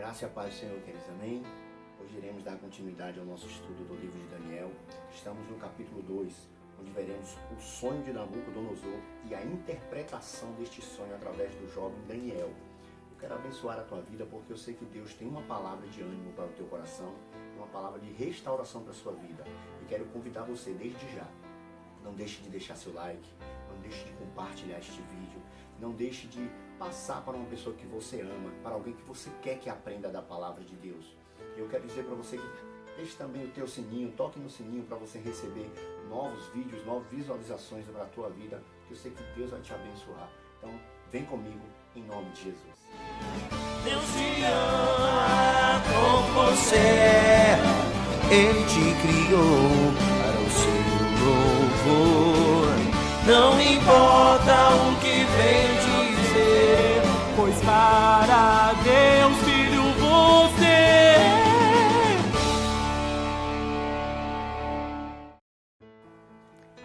Graça e a paz do Senhor, queridos, amém? Hoje iremos dar continuidade ao nosso estudo do livro de Daniel. Estamos no capítulo 2, onde veremos o sonho de Nabucodonosor e a interpretação deste sonho através do jovem Daniel. Eu quero abençoar a tua vida porque eu sei que Deus tem uma palavra de ânimo para o teu coração, uma palavra de restauração para a sua vida. E quero convidar você desde já. Não deixe de deixar seu like, não deixe de compartilhar este vídeo, não deixe de passar para uma pessoa que você ama, para alguém que você quer que aprenda da palavra de Deus. Eu quero dizer para você que deixe também o teu sininho, toque no sininho para você receber novos vídeos, novas visualizações para a tua vida, que eu sei que Deus vai te abençoar. Então, vem comigo em nome de Jesus. Deus te ama como você é, Ele te criou para o seu louvor. Não importa o que vem dizer, pois para Deus, filho, você é.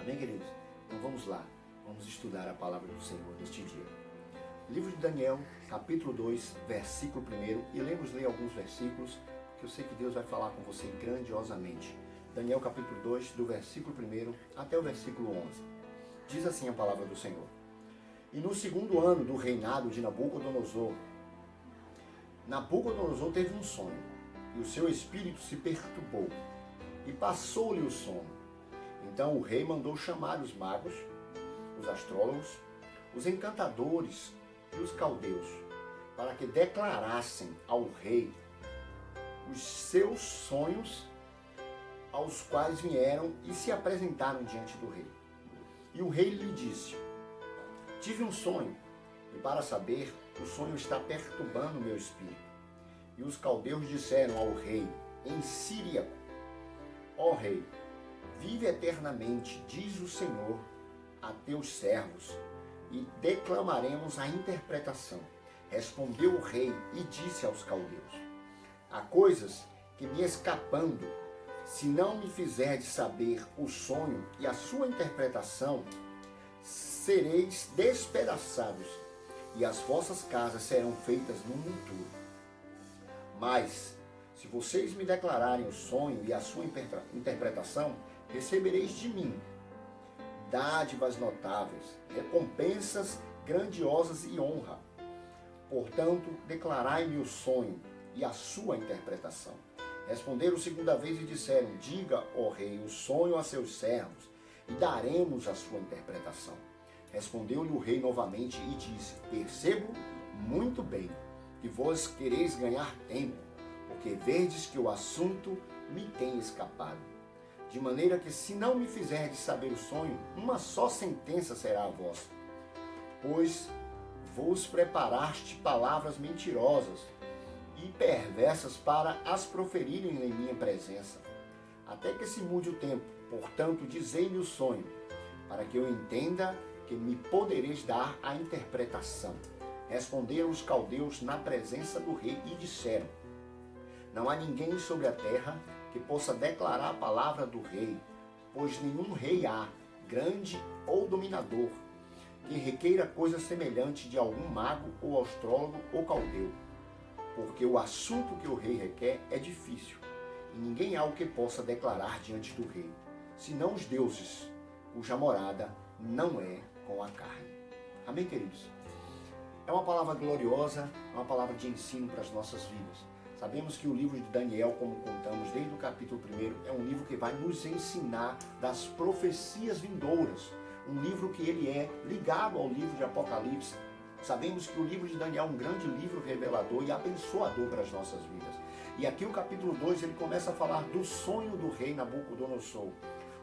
Amém, queridos? Então vamos lá, vamos estudar a palavra do Senhor neste dia. Livro de Daniel, capítulo 2, versículo 1, e iremos ler alguns versículos, que eu sei que Deus vai falar com você grandiosamente. Daniel, capítulo 2, do versículo 1 até o versículo 11. Diz assim a palavra do Senhor. E no segundo ano do reinado de Nabucodonosor, Nabucodonosor teve um sonho, e o seu espírito se perturbou, e passou-lhe o sono. Então o rei mandou chamar os magos, os astrólogos, os encantadores e os caldeus, para que declarassem ao rei os seus sonhos, aos quais vieram e se apresentaram diante do rei. E o rei lhe disse: tive um sonho, e para saber, o sonho está perturbando meu espírito. E os caldeus disseram ao rei, em síriaco: ó rei, vive eternamente, diz o Senhor a teus servos, e declamaremos a interpretação. Respondeu o rei e disse aos caldeus: há coisas que me escapando, se não me fizerdes saber o sonho e a sua interpretação, sereis despedaçados, e as vossas casas serão feitas no monturo. Mas, se vocês me declararem o sonho e a sua interpretação, recebereis de mim dádivas notáveis, recompensas grandiosas e honra. Portanto, declarai-me o sonho e a sua interpretação. Responderam segunda vez e disseram: diga, ó rei, o sonho a seus servos, e daremos a sua interpretação. Respondeu-lhe o rei novamente e disse: percebo muito bem que vós quereis ganhar tempo, porque vedes que o assunto me tem escapado. De maneira que, se não me fizerdes saber o sonho, uma só sentença será a vossa. Pois vos preparaste palavras mentirosas e perversas para as proferirem em minha presença, até que se mude o tempo. Portanto, dizei-me o sonho, para que eu entenda que me podereis dar a interpretação. Responderam os caldeus na presença do rei e disseram: não há ninguém sobre a terra que possa declarar a palavra do rei, pois nenhum rei há, grande ou dominador, que requeira coisa semelhante de algum mago ou astrólogo ou caldeu. Porque o assunto que o rei requer é difícil, e ninguém há o que possa declarar diante do rei, senão os deuses, cuja morada não é com a carne. Amém, queridos? É uma palavra gloriosa, uma palavra de ensino para as nossas vidas. Sabemos que o livro de Daniel, como contamos desde o capítulo 1, é um livro que vai nos ensinar das profecias vindouras. Um livro que ele é ligado ao livro de Apocalipse. Sabemos que o livro de Daniel é um grande livro revelador e abençoador para as nossas vidas. E aqui o capítulo 2, ele começa a falar do sonho do rei Nabucodonosor.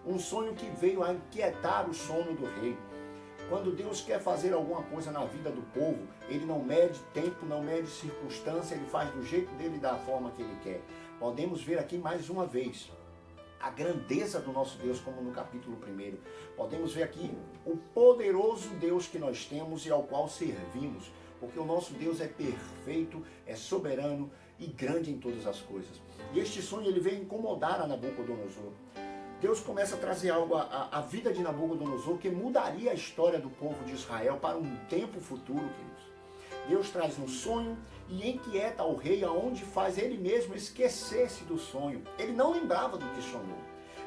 Um sonho que veio a inquietar o sono do rei. Quando Deus quer fazer alguma coisa na vida do povo, ele não mede tempo, não mede circunstância, ele faz do jeito dele e da forma que ele quer. Podemos ver aqui mais uma vez a grandeza do nosso Deus, como no capítulo 1. Podemos ver aqui o poderoso Deus que nós temos e ao qual servimos, porque o nosso Deus é perfeito, é soberano e grande em todas as coisas. E este sonho ele veio incomodar a Nabucodonosor. Deus começa a trazer algo à vida de Nabucodonosor que mudaria a história do povo de Israel para um tempo futuro, queridos. Deus traz um sonho e inquieta o rei, aonde faz ele mesmo esquecer-se do sonho. Ele não lembrava do que sonhou.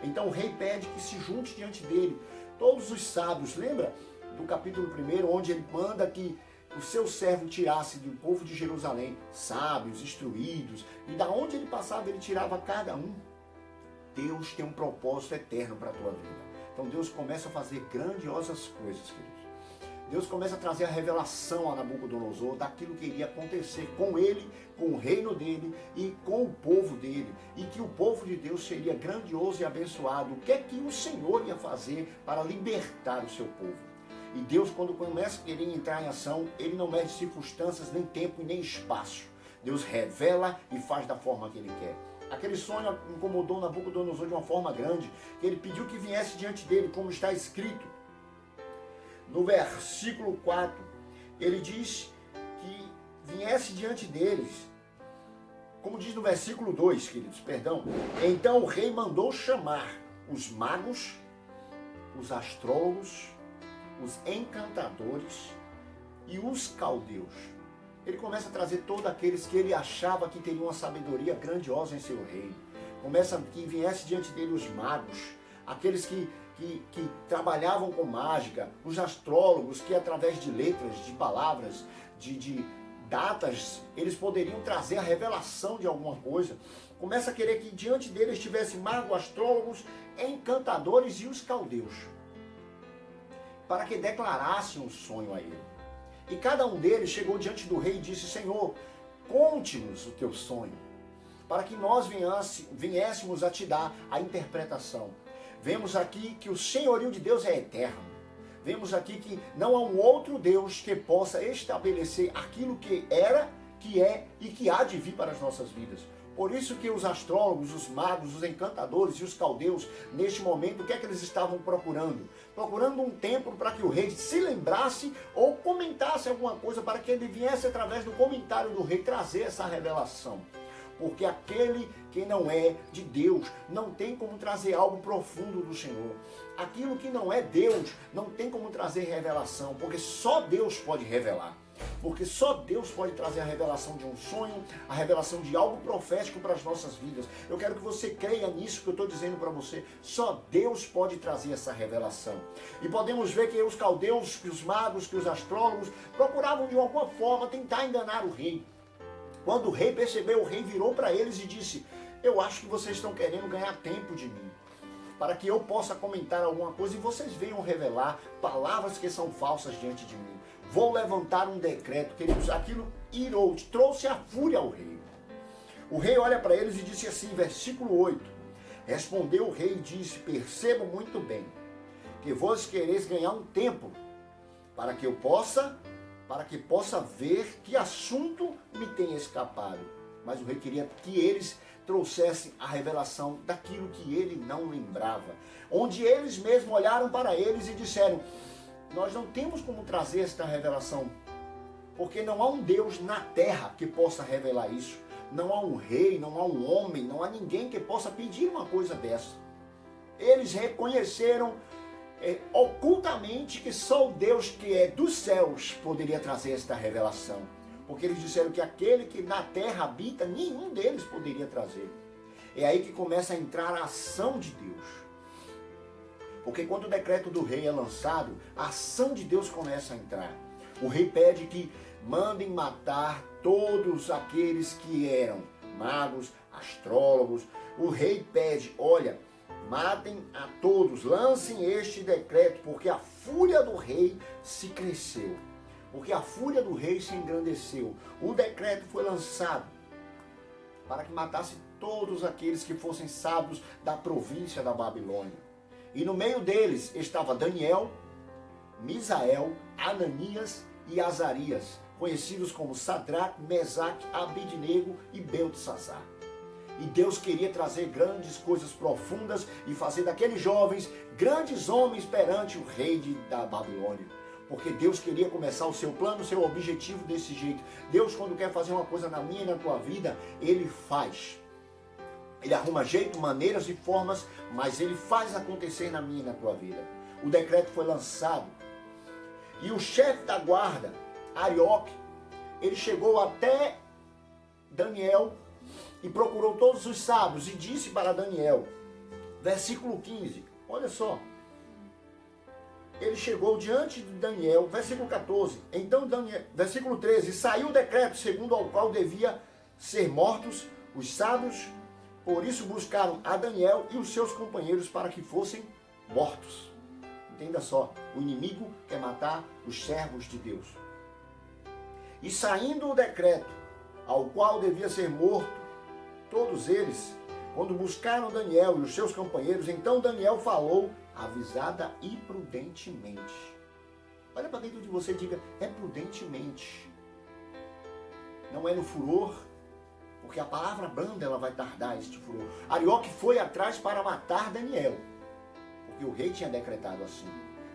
Então o rei pede que se junte diante dele todos os sábios. Lembra do capítulo 1, onde ele manda que o seu servo tirasse do povo de Jerusalém sábios, instruídos, e da onde ele passava ele tirava cada um. Deus tem um propósito eterno para a tua vida. Então Deus começa a fazer grandiosas coisas, queridos. Deus começa a trazer a revelação a Nabucodonosor daquilo que iria acontecer com ele, com o reino dele e com o povo dele. E que o povo de Deus seria grandioso e abençoado. O que é que o Senhor ia fazer para libertar o seu povo? E Deus, quando começa a querer entrar em ação, ele não mede circunstâncias, nem tempo e nem espaço. Deus revela e faz da forma que ele quer. Aquele sonho incomodou Nabucodonosor de uma forma grande, que ele pediu que viesse diante dele, como está escrito. No versículo 4, ele diz que viesse diante deles, como diz no versículo 2, queridos, perdão. Então o rei mandou chamar os magos, os astrólogos, os encantadores e os caldeus. Ele começa a trazer todos aqueles que ele achava que teriam uma sabedoria grandiosa em seu reino. Começa que viesse diante dele os magos, aqueles que trabalhavam com mágica, os astrólogos que através de letras, de palavras, de datas, eles poderiam trazer a revelação de alguma coisa. Começa a querer que diante dele estivesse magos, astrólogos, encantadores e os caldeus, para que declarassem um sonho a ele. E cada um deles chegou diante do rei e disse: Senhor, conte-nos o teu sonho, para que nós viéssemos a te dar a interpretação. Vemos aqui que o senhorio de Deus é eterno. Vemos aqui que não há um outro Deus que possa estabelecer aquilo que era, que é e que há de vir para as nossas vidas. Por isso que os astrólogos, os magos, os encantadores e os caldeus, neste momento, o que é que eles estavam procurando? Procurando um tempo para que o rei se lembrasse ou comentasse alguma coisa, para que ele viesse através do comentário do rei trazer essa revelação. Porque aquele que não é de Deus não tem como trazer algo profundo do Senhor. Aquilo que não é Deus não tem como trazer revelação, porque só Deus pode revelar. Porque só Deus pode trazer a revelação de um sonho, a revelação de algo profético para as nossas vidas. Eu quero que você creia nisso que eu estou dizendo para você. Só Deus pode trazer essa revelação. E podemos ver que os caldeus, que os magos, que os astrólogos procuravam de alguma forma tentar enganar o rei. Quando o rei percebeu, o rei virou para eles e disse: eu acho que vocês estão querendo ganhar tempo de mim, para que eu possa comentar alguma coisa e vocês venham revelar palavras que são falsas diante de mim. Vou levantar um decreto, queridos. Aquilo irou, trouxe a fúria ao rei. O rei olha para eles e disse assim, versículo 8. Respondeu o rei e disse: percebo muito bem que vós quereis ganhar um tempo, para que possa ver que assunto me tem escapado. Mas o rei queria que eles trouxessem a revelação daquilo que ele não lembrava. Onde eles mesmos olharam para eles e disseram: nós não temos como trazer esta revelação, porque não há um Deus na terra que possa revelar isso. Não há um rei, não há um homem, não há ninguém que possa pedir uma coisa dessa. Eles reconheceram ocultamente que só o Deus que é dos céus poderia trazer esta revelação. Porque eles disseram que aquele que na terra habita, nenhum deles poderia trazer. É aí que começa a entrar a ação de Deus. Porque quando o decreto do rei é lançado, a ação de Deus começa a entrar. O rei pede que mandem matar todos aqueles que eram magos, astrólogos. O rei pede: olha, matem a todos, lancem este decreto, porque a fúria do rei se cresceu. Porque a fúria do rei se engrandeceu. O decreto foi lançado para que matasse todos aqueles que fossem sábios da província da Babilônia. E no meio deles estava Daniel, Misael, Ananias e Azarias, conhecidos como Sadraque, Mesaque, Abidnego e Beltesazar. E Deus queria trazer grandes coisas profundas e fazer daqueles jovens grandes homens perante o rei da Babilônia. Porque Deus queria começar o seu plano, o seu objetivo desse jeito. Deus, quando quer fazer uma coisa na minha e na tua vida, Ele faz. Ele arruma jeito, maneiras e formas, mas Ele faz acontecer na minha e na tua vida. O decreto foi lançado. E o chefe da guarda, Arioque, ele chegou até Daniel e procurou todos os sábios e disse para Daniel, versículo 15, olha só. Ele chegou diante de Daniel, versículo 14, então Daniel, versículo 13, saiu o decreto segundo ao qual devia ser mortos os sábios, por isso buscaram a Daniel e os seus companheiros para que fossem mortos. Entenda só, o inimigo quer matar os servos de Deus. E saindo o decreto ao qual devia ser morto todos eles, quando buscaram Daniel e os seus companheiros, então Daniel falou avisada e prudentemente. Olha para dentro de você e diga, é prudentemente. Não é no furor, porque a palavra branda ela vai tardar este furor. Arioque foi atrás para matar Daniel, porque o rei tinha decretado assim.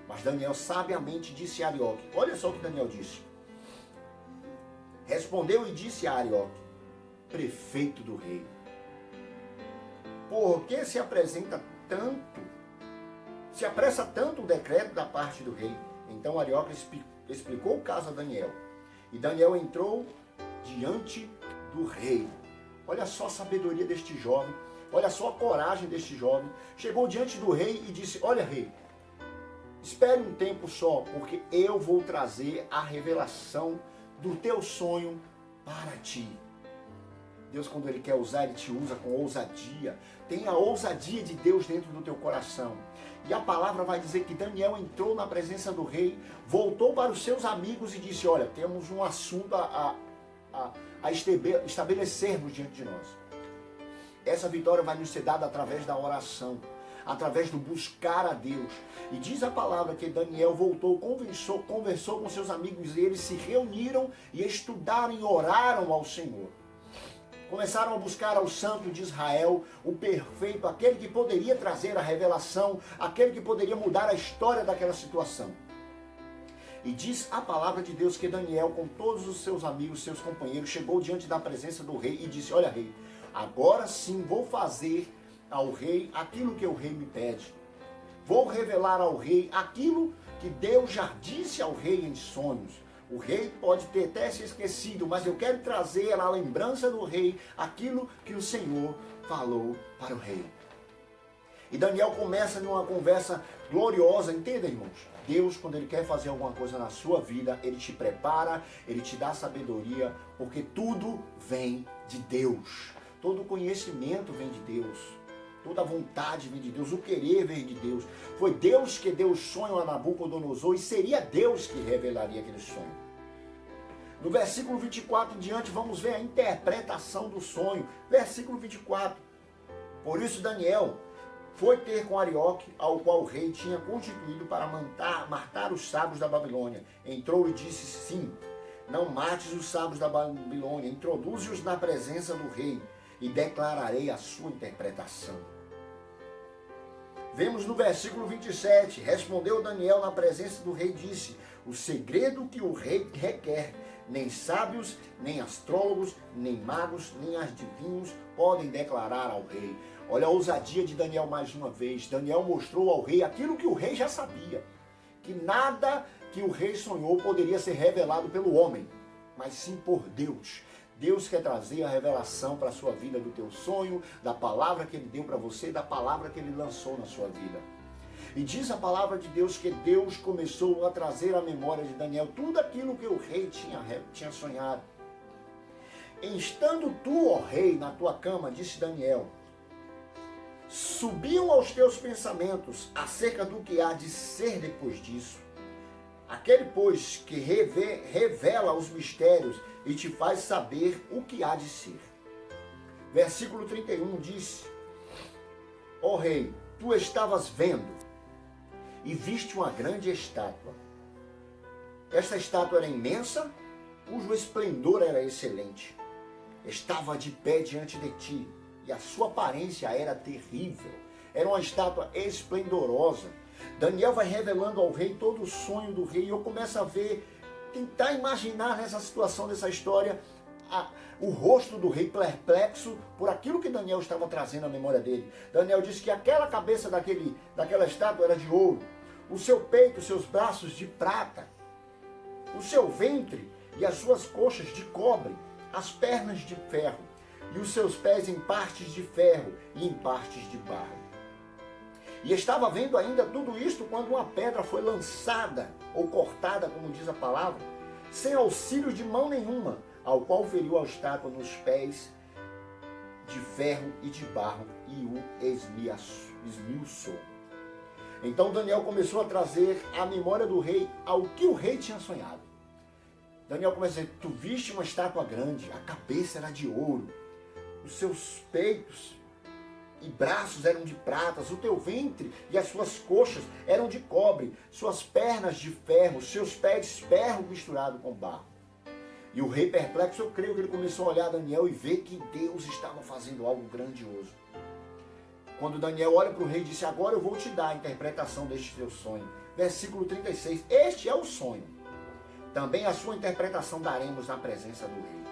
Mas Daniel sabiamente disse a Arioque, olha só o que Daniel disse. Respondeu e disse a Arioque, prefeito do rei, por que se apressa tanto o decreto da parte do rei? Então Arioque explicou o caso a Daniel. E Daniel entrou diante do rei. Olha só a sabedoria deste jovem. Olha só a coragem deste jovem. Chegou diante do rei e disse, olha rei, espere um tempo só, porque eu vou trazer a revelação do teu sonho para ti. Deus, quando Ele quer usar, Ele te usa com ousadia. Tenha a ousadia de Deus dentro do teu coração. E a palavra vai dizer que Daniel entrou na presença do rei, voltou para os seus amigos e disse, olha, temos um assunto a estabelecermos diante de nós. Essa vitória vai nos ser dada através da oração, através do buscar a Deus. E diz a palavra que Daniel voltou, conversou com seus amigos e eles se reuniram e estudaram e oraram ao Senhor. Começaram a buscar ao Santo de Israel, o perfeito, aquele que poderia trazer a revelação, aquele que poderia mudar a história daquela situação. E diz a palavra de Deus que Daniel, com todos os seus amigos, seus companheiros, chegou diante da presença do rei e disse, olha rei, agora sim vou fazer ao rei aquilo que o rei me pede. Vou revelar ao rei aquilo que Deus já disse ao rei em sonhos. O rei pode ter até se esquecido, mas eu quero trazer à lembrança do rei aquilo que o Senhor falou para o rei. E Daniel começa numa conversa gloriosa, entenda, irmãos? Deus, quando Ele quer fazer alguma coisa na sua vida, Ele te prepara, Ele te dá sabedoria, porque tudo vem de Deus. Todo conhecimento vem de Deus. Toda vontade vem de Deus, o querer vem de Deus. Foi Deus que deu o sonho a Nabucodonosor e seria Deus que revelaria aquele sonho. No versículo 24 em diante, vamos ver a interpretação do sonho. Versículo 24. Por isso Daniel foi ter com Arioque, ao qual o rei tinha constituído para matar os sábios da Babilônia. Entrou e disse, sim, não mates os sábios da Babilônia, introduze-os na presença do rei e declararei a sua interpretação. Vemos no versículo 27, respondeu Daniel na presença do rei, disse, o segredo que o rei requer, nem sábios, nem astrólogos, nem magos, nem adivinhos podem declarar ao rei. Olha a ousadia de Daniel mais uma vez. Daniel mostrou ao rei aquilo que o rei já sabia, que nada que o rei sonhou poderia ser revelado pelo homem, mas sim por Deus. Deus quer trazer a revelação para a sua vida do teu sonho, da palavra que Ele deu para você, da palavra que Ele lançou na sua vida. E diz a palavra de Deus que Deus começou a trazer à memória de Daniel tudo aquilo que o rei tinha sonhado. Estando tu, ó rei, na tua cama, disse Daniel, subiam aos teus pensamentos acerca do que há de ser depois disso. Aquele, pois, que revela os mistérios e te faz saber o que há de ser. Versículo 31 diz, ó rei, tu estavas vendo e viste uma grande estátua. Esta estátua era imensa, cujo esplendor era excelente. Estava de pé diante de ti e a sua aparência era terrível. Era uma estátua esplendorosa. Daniel vai revelando ao rei todo o sonho do rei e eu começo a ver, tentar imaginar nessa situação, dessa história, o rosto do rei perplexo por aquilo que Daniel estava trazendo à memória dele. Daniel disse que aquela cabeça daquela estátua era de ouro, o seu peito, os seus braços de prata, o seu ventre e as suas coxas de cobre, as pernas de ferro, e os seus pés em partes de ferro e em partes de barro. E estava vendo ainda tudo isto quando uma pedra foi lançada, ou cortada, como diz a palavra, sem auxílio de mão nenhuma, ao qual feriu a estátua nos pés de ferro e de barro e o esmiuçou. Então Daniel começou a trazer à memória do rei ao que o rei tinha sonhado. Daniel começa a dizer: tu viste uma estátua grande, a cabeça era de ouro, os seus peitos e braços eram de pratas, o teu ventre e as suas coxas eram de cobre, suas pernas de ferro, seus pés de ferro misturado com barro. E o rei perplexo, eu creio que ele começou a olhar Daniel e ver que Deus estava fazendo algo grandioso. Quando Daniel olha para o rei e disse: agora eu vou te dar a interpretação deste teu sonho. Versículo 36, este é o sonho. Também a sua interpretação daremos na presença do rei.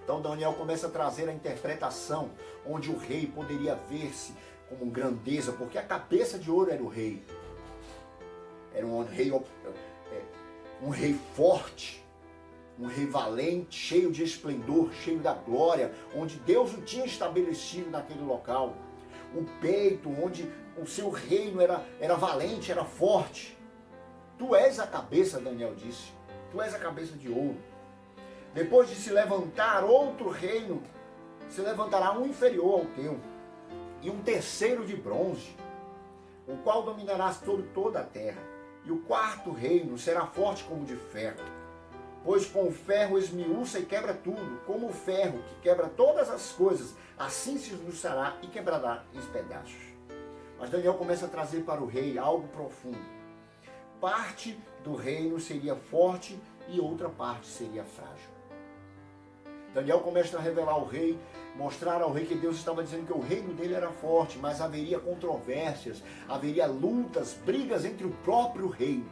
Então Daniel começa a trazer a interpretação onde o rei poderia ver-se como grandeza, porque a cabeça de ouro era o rei. Era um rei forte, um rei valente, cheio de esplendor, cheio da glória, onde Deus o tinha estabelecido naquele local. O peito, onde o seu reino era valente, era forte. Tu és a cabeça, Daniel disse. Tu és a cabeça de ouro. Depois de se levantar outro reino, se levantará um inferior ao teu, e um terceiro de bronze, o qual dominará sobre toda a terra. E o quarto reino será forte como de ferro, pois com o ferro esmiuça e quebra tudo, como o ferro que quebra todas as coisas, assim se esmiuçará e quebrará em pedaços. Mas Daniel começa a trazer para o rei algo profundo. Parte do reino seria forte e outra parte seria frágil. Daniel começa a revelar ao rei, mostrar ao rei que Deus estava dizendo que o reino dele era forte, mas haveria controvérsias, haveria lutas, brigas entre o próprio reino.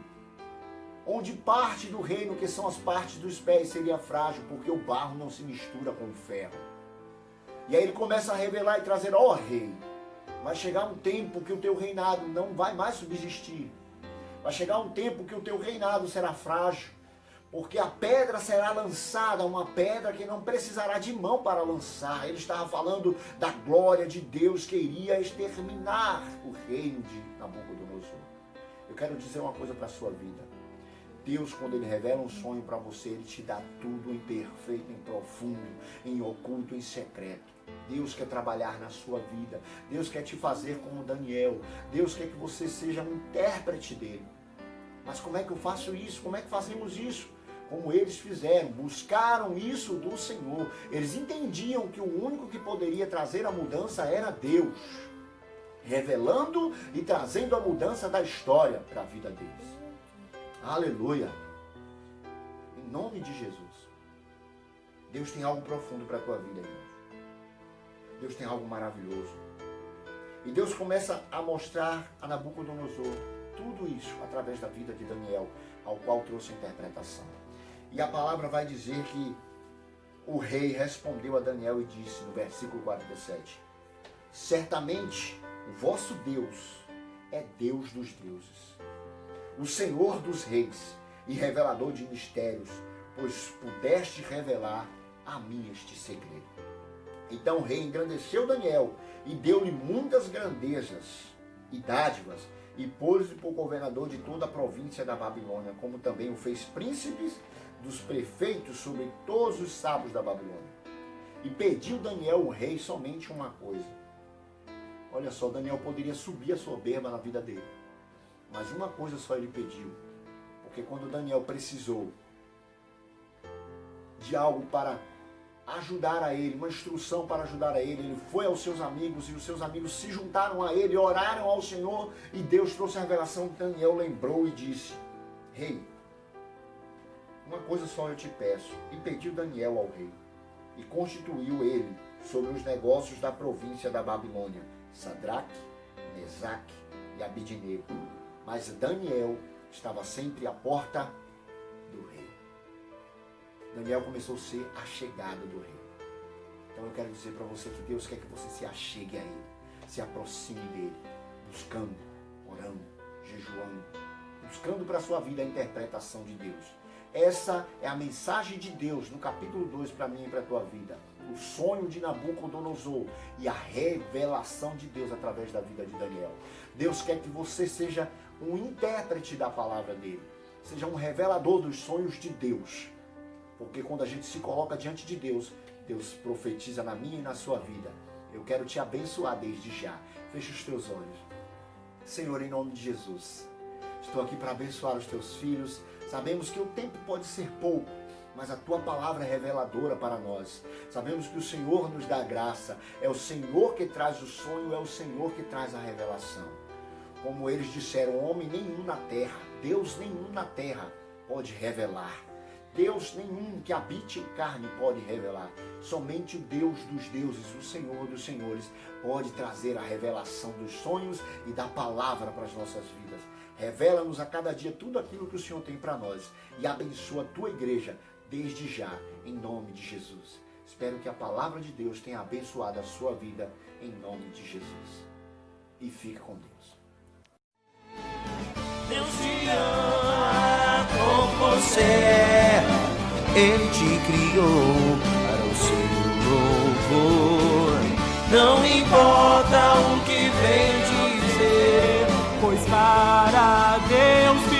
Onde parte do reino, que são as partes dos pés, seria frágil, porque o barro não se mistura com o ferro. E aí ele começa a revelar e trazer: ó rei, vai chegar um tempo que o teu reinado não vai mais subsistir. Vai chegar um tempo que o teu reinado será frágil, porque a pedra será lançada, uma pedra que não precisará de mão para lançar. Ele estava falando da glória de Deus que iria exterminar o reino de Nabucodonosor. Eu quero dizer uma coisa para a sua vida. Deus, quando Ele revela um sonho para você, Ele te dá tudo em perfeito, em profundo, em oculto, em secreto. Deus quer trabalhar na sua vida. Deus quer te fazer como Daniel. Deus quer que você seja um intérprete dEle. Mas como é que eu faço isso? Como é que fazemos isso? Como eles fizeram, buscaram isso do Senhor. Eles entendiam que o único que poderia trazer a mudança era Deus, revelando e trazendo a mudança da história para a vida deles. Aleluia! Em nome de Jesus. Deus tem algo profundo para a tua vida, irmãos. Deus tem algo maravilhoso. E Deus começa a mostrar a Nabucodonosor tudo isso através da vida de Daniel, ao qual trouxe a interpretação. E a palavra vai dizer que o rei respondeu a Daniel e disse, no versículo 47, certamente o vosso Deus é Deus dos deuses, o Senhor dos reis e revelador de mistérios, pois pudeste revelar a mim este segredo. Então o rei engrandeceu Daniel e deu-lhe muitas grandezas e dádivas, e pôs-o por governador de toda a província da Babilônia, como também o fez príncipes dos prefeitos sobre todos os sábios da Babilônia. E pediu Daniel o rei somente uma coisa. Olha só, Daniel poderia subir a soberba na vida dele, mas uma coisa só ele pediu, porque quando Daniel precisou de algo para ajudar a ele, uma instrução para ajudar a ele foi aos seus amigos, e os seus amigos se juntaram a ele, oraram ao Senhor, e Deus trouxe a revelação. Daniel lembrou e disse, rei, uma coisa só eu te peço. E pediu Daniel ao rei, e constituiu ele sobre os negócios da província da Babilônia, Sadraque, Mesaque e Abidnego. Mas Daniel estava sempre à porta do rei. Daniel começou a ser achegado do rei. Então eu quero dizer para você que Deus quer que você se achegue a Ele, se aproxime dEle, buscando, orando, jejuando, buscando para a sua vida a interpretação de Deus. Essa é a mensagem de Deus no capítulo 2 para mim e para a tua vida. O sonho de Nabucodonosor e a revelação de Deus através da vida de Daniel. Deus quer que você seja um intérprete da palavra dele. Seja um revelador dos sonhos de Deus. Porque quando a gente se coloca diante de Deus, Deus profetiza na minha e na sua vida. Eu quero te abençoar desde já. Feche os teus olhos. Senhor, em nome de Jesus, estou aqui para abençoar os teus filhos. Sabemos que o tempo pode ser pouco, mas a tua palavra é reveladora para nós. Sabemos que o Senhor nos dá graça. É o Senhor que traz o sonho, é o Senhor que traz a revelação. Como eles disseram, homem nenhum na terra, Deus nenhum na terra pode revelar. Deus nenhum que habite em carne pode revelar. Somente o Deus dos deuses, o Senhor dos senhores, pode trazer a revelação dos sonhos e da palavra para as nossas vidas. Revela-nos a cada dia tudo aquilo que o Senhor tem para nós e abençoa a tua igreja desde já, em nome de Jesus. Espero que a palavra de Deus tenha abençoado a sua vida, em nome de Jesus. E fique com Deus. Deus te ama com você, Ele te criou para o seu louvor. Não importa o que vem dizer, pois para Deus